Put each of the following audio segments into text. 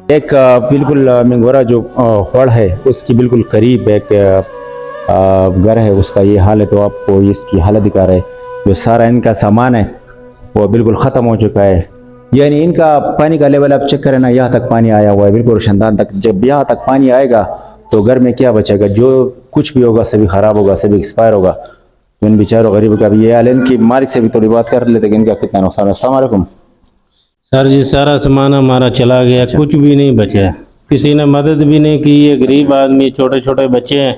एक बिल्कुल मिंगोरा जो होड़ है उसकी बिल्कुल करीब एक घर है, उसका ये हाल है। तो आपको इसकी हालत दिखा रहे, जो सारा इनका सामान है वो बिल्कुल ख़त्म हो चुका है। यानी इनका पानी का लेवल आप चेक करें ना, यहाँ तक पानी आया हुआ है, बिल्कुल रोशनदान तक। जब यहाँ तक पानी आएगा तो घर में क्या बचेगा? जो कुछ भी होगा सभी ख़राब होगा, सभी एक्सपायर होगा। तो इन बेचारों गरीबों का भी ये हाल है। इनकी मालिक से भी थोड़ी बात कर लेते कि इनका कितना नुकसान है। अस्सलाम वालेकुम। सर जी, सारा सामान हमारा चला गया, कुछ भी नहीं बचा, किसी ने मदद भी नहीं की। ये गरीब आदमी, छोटे छोटे बच्चे हैं।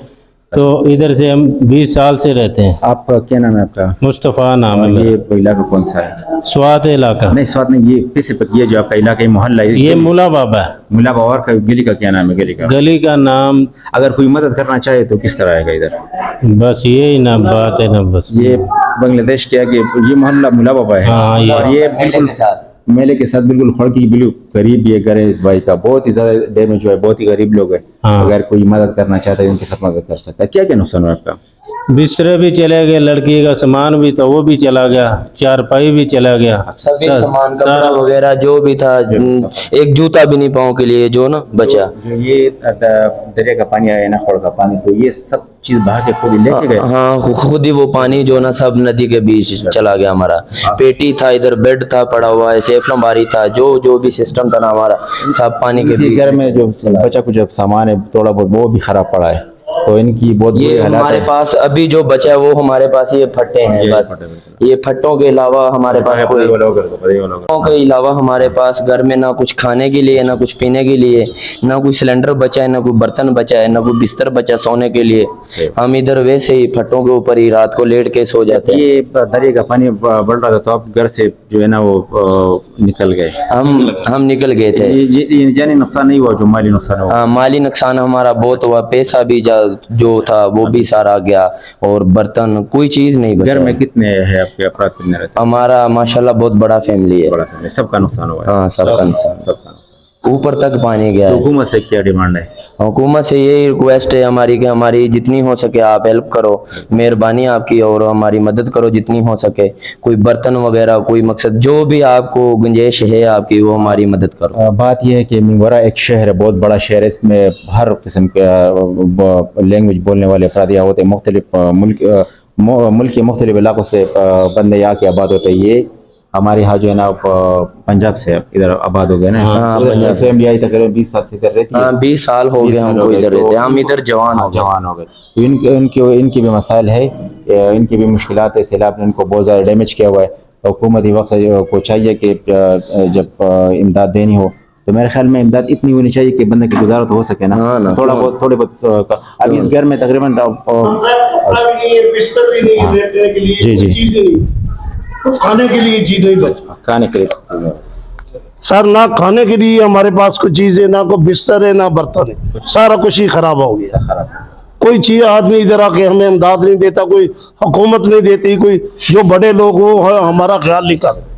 तो इधर से हम 20 साल से रहते हैं। आपका क्या नाम है? आपका मुस्तफ़ा नाम है और मेरा। ये इलाका कौन सा है? स्वात इलाका। नहीं, स्वात नहीं, ये किस ये जो आपका इलाका, ये मोहल्ला है, ये मुला बाबा है। मुला बावर का गली का क्या नाम है? गली का गली का नाम, अगर कोई मदद करना चाहे तो किस तरह आएगा इधर? बस यही ना बात है ना, बस ये बांग्लादेश के आगे ये मोहल्ला मुला बाबा है। हाँ, ये और ये बिल्कुल मेले के साथ बिल्कुल खड़ की बिल्कुल करीब ये घर है इस भाई का। बहुत ही ज्यादा डैमेज हुआ है, बहुत ही गरीब लोग है। हाँ। अगर कोई मदद करना चाहता है उनके साथ मदद कर सकता है। क्या क्या नुकसान हुआ आपका? बिस्तरे भी चले गए, लड़की का सामान भी था वो भी चला गया, चारपाई भी चला गया, सभी सामान कपड़ा वगैरह जो भी था, एक जूता भी नहीं पाँव के लिए जो ना बचा। जो ये दरिया का पानी आया ना, खड़ का पानी, तो ये सब चीज बहा के खुद ही लेके गए। हाँ, खुद ही वो पानी जो ना सब नदी के बीच चला गया। हमारा पेटी था, इधर बेड था पड़ा हुआ है, सेफलम बारी था, जो भी सिस्टम था ना हमारा सब पानी के बीच। घर में जो बचा कुछ सामान है थोड़ा बहुत वो भी खराब पड़ा है। तो इनकी बहुत बुरी ये हालत हमारे है। पास अभी जो बचा है वो हमारे पास ये फट्टे हैं ये बस। फट्टे बिल्कुल। ये फट्टों के अलावा हमारे पास कोई फट्टों के अलावा हमारे पास घर में ना कुछ खाने के लिए, ना कुछ पीने के लिए, ना कोई सिलेंडर बचा है, ना कोई बर्तन बचा है, ना कोई बिस्तर बचा सोने के लिए। हम इधर वैसे ही फट्टों के ऊपर ही रात को लेट के सो जाते हैं। ये दरिया का पानी बढ़ रहा था तो आप घर से जो है ना वो निकल गए? हम निकल गए थे। ये जानी नुकसान नहीं हुआ, जो माली नुकसान हुआ? हाँ, माली नुकसान हमारा बहुत हुआ, पैसा भी जो था वो भी सारा गया, और बर्तन कोई चीज नहीं बचा। घर में कितने है आपके अफराद, कितने रहते हमारा माशाल्लाह बहुत बड़ा फैमिली है। हैं? सबका नुकसान हुआ है? हाँ, सबका नुकसान, सबका। ऊपर तक पानी गया तो है। हुकूमत से क्या डिमांड है? हुकूमत से यही रिक्वेस्ट है हमारी कि हमारी जितनी हो सके आप हेल्प करो, मेहरबानी आपकी, और हमारी मदद करो जितनी हो सके। कोई बर्तन वगैरह, कोई मकसद जो भी आपको गुंजाइश है आपकी, वो हमारी मदद करो। बात यह है कि मिंगोरा एक शहर है, बहुत बड़ा शहर है। इसमें हर किस्म के लैंग्वेज बोलने वाले अफराद यहाँ होते हैं। मुख्तलिफ मुल्क के मुख्तलिफ इलाकों से बंदे यहाँ के आबाद होते हैं। ये हमारे यहाँ जो है ना पंजाब से इधर आबाद हो गए ना। हाँ, पंजाब फैमिली आई तकरीबन 20 साल से इधर रहती है। हाँ, 20 साल हो गए हमको इधर रहते, हम इधर जवान हो गए। तो इनकी भी मसाइल है, इनकी भी मुश्किलात है। सैलाब ने इनको बहुत ज़्यादा डैमेज किया हुआ है। तो हुकूमत ही वक्त को चाहिए कि जब इमदाद देनी हो तो मेरे ख्याल में इमदाद इतनी होनी चाहिए कि बंदे की गुजारा तो हो सके ना। हाँ ना, थोड़े बहुत अभी इस घर में तकरीबन जी जी खाने के लिए चीज नहीं बचा। खाने के लिए सर ना खाने के लिए हमारे पास कोई चीज है, ना कोई बिस्तर है, ना बर्तन है, सारा कुछ ही खराब हो गया। कोई चीज आदमी इधर आके हमें इमदाद नहीं देता, कोई हुकूमत नहीं देती, कोई जो बड़े लोग हो हमारा ख्याल नहीं करते,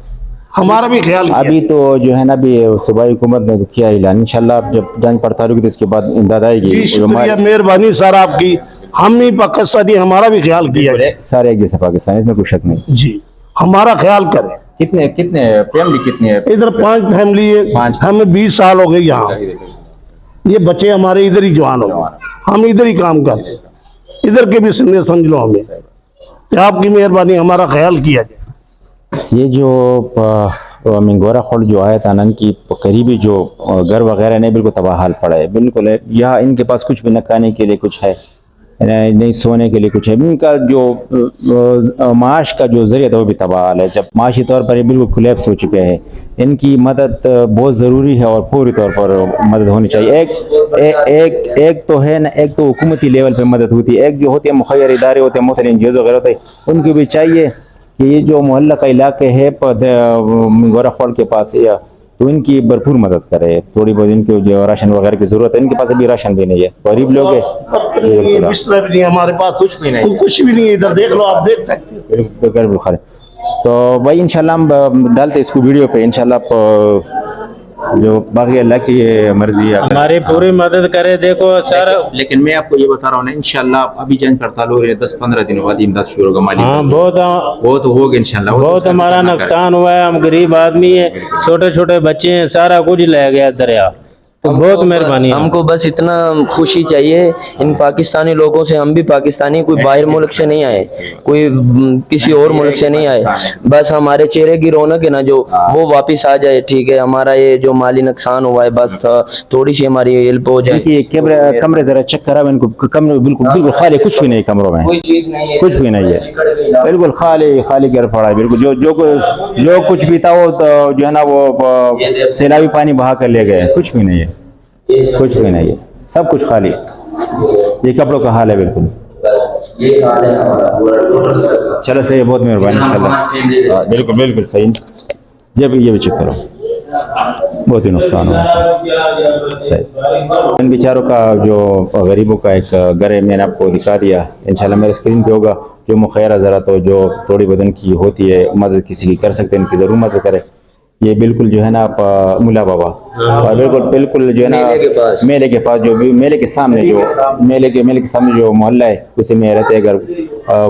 हमारा भी ख्याल किया। अभी तो जो है ना अभी सूबाई हुकूमत ने किया ऐलान, इंशाल्लाह जब जांच पड़ताल होगी तो इसके बाद इमदाद आएगी। जी शुक्रिया, मेहरबानी सर आपकी। हम ही पाकिस्तानी, हमारा भी ख्याल किया जाए। सारे एक जैसे पाकिस्तान, इसमें कोई शक नहीं। जी, हमारा ख्याल करें। कितने कितने फैमिली कितनी है? इधर 5 फैमिली है, 5। हमें 20 साल हो गए यहाँ। ये बच्चे हमारे इधर ही जवान हो गए, हम इधर ही काम करते हैं, इधर के भी सिंधे समझ लो हमें। तो आपकी मेहरबानी, हमारा ख्याल किया जाए। ये जो मिंगोरा खोड़ जो आया था ना, इनकी करीबी जो घर वगैरह नहीं बिल्कुल तबाह हाल पड़ा है। बिल्कुल है, यहाँ इनके पास कुछ भी न खाने के लिए कुछ है, नहीं सोने के लिए कुछ है। इनका जो माश का जो जरिया था वो भी तबाह हाल है। जब माशी तौर पर ये बिल्कुल कोलैप्स हो चुके हैं। इनकी मदद बहुत ज़रूरी है और पूरी तौर पर मदद होनी चाहिए। एक तो है ना, एक तो हुकूमती लेवल पर मदद होती है, एक जो होती है मुखैर इदारे होते हैं, मुख्तलिफ एनजीओ वगैरह होते हैं, उनकी भी चाहिए कि ये जो मोहल्ला का इलाके है मिंगोरा खोड़ के पास, या तो इनकी भरपूर मदद करे। थोड़ी बहुत इनकी जो राशन वगैरह की जरूरत है, इनके पास अभी राशन भी नहीं है, गरीब लोग है। बिस्तर भी नहीं हमारे पास, कुछ भी नहीं, कुछ भी नहीं। इधर देख लो, आप देख सकते हो। तो भाई इंशाल्लाह हम डालते इसको वीडियो पे, इंशाल्लाह जो बाकी अल्लाह की मर्जी है, हमारी पूरी मदद करे। देखो सर, लेकिन मैं आपको ये बता रहा हूँ ना, इंशाल्लाह अभी जांच पड़ताल हो रही है, 10-15 दिनों बाद इमदाद शुरू होगा। माली हाँ, वो तो होगा इंशाल्लाह। बहुत हमारा नुकसान हुआ है, हम गरीब आदमी है, छोटे छोटे बच्चे हैं, सारा कुछ ले गया दरिया। तो बहुत मेहरबानी है। हमको बस इतना खुशी चाहिए इन पाकिस्तानी लोगों से। हम भी पाकिस्तानी, कोई बाहर मुल्क से नहीं आए, कोई किसी और मुल्क से नहीं आए। बस हमारे चेहरे की रौनक है ना जो, वो वापस आ जाए। ठीक है, हमारा ये जो माली नुकसान हुआ है बस थोड़ी सी हमारी हेल्प हो जाए। देखिए कमरे जरा चेक करा इनको, कमरे बिल्कुल बिल्कुल खाली, कुछ भी नहीं कमरों में, कोई चीज नहीं है, कुछ भी नहीं है, बिल्कुल खाली खाली घर पड़ा है बिल्कुल। जो कुछ भी था वो तो जो है ना वो सैलाबी पानी बहा कर ले गए, कुछ भी नहीं है, कुछ भी नहीं है, सब कुछ खाली। ये कपड़ों का हाल है बिल्कुल। ये हाल है हमारा। चलो सही है, बहुत मेहरबानी इंशाल्लाह। बिल्कुल बिल्कुल सही। ये भी चेक करो, बहुत ही नुकसान हुआ सही। इन बेचारों का जो गरीबों का एक घर है, मैंने आपको दिखा दिया, इंशाल्लाह मेरे स्क्रीन पे होगा। जो मुखैर ज़रा तो जो थोड़ी बदन की होती है मदद किसी की कर सकते हैं, इनकी ज़रूर मदद करें। ये बिल्कुल जो है ना आप मुला बाबा, और बिल्कुल बिल्कुल जो है ना मेले के पास, जो भी मेले के सामने जो मेले के सामने जो मोहल्ला है उसी में रहते हैं। अगर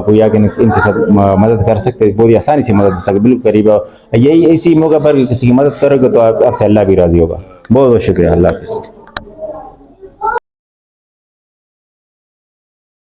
कोई आके इनके साथ मदद कर सकते हैं, बहुत ही आसानी से मदद कर सकते, बिल्कुल करीब है। यही इसी मौके पर किसी की मदद करोगे तो आपसे अल्लाह भी राजी होगा। बहुत बहुत शुक्रिया, अल्लाह हाफिज़।